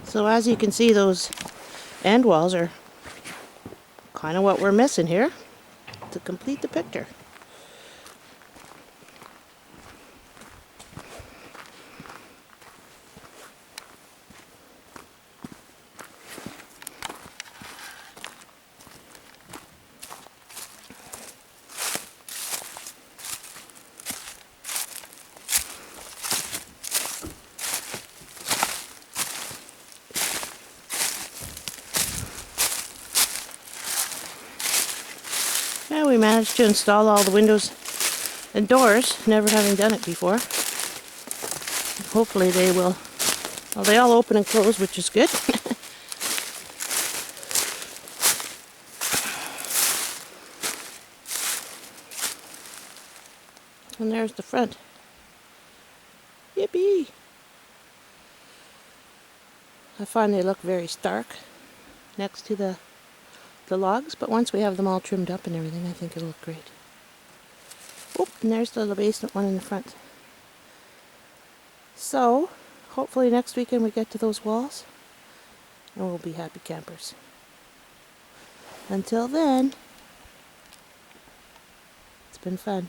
So as you can see, those end walls are kind of what we're missing here to complete the picture. Yeah, we managed to install all the windows and doors, never having done it before. Hopefully they will, well, they all open and close, which is good. And there's the front. Yippee! I find they look very stark next to the logs, but once we have them all trimmed up and everything, I think it'll look great. Oh, and there's the basement one in the front. So, hopefully next weekend we get to those walls, and we'll be happy campers. Until then, it's been fun.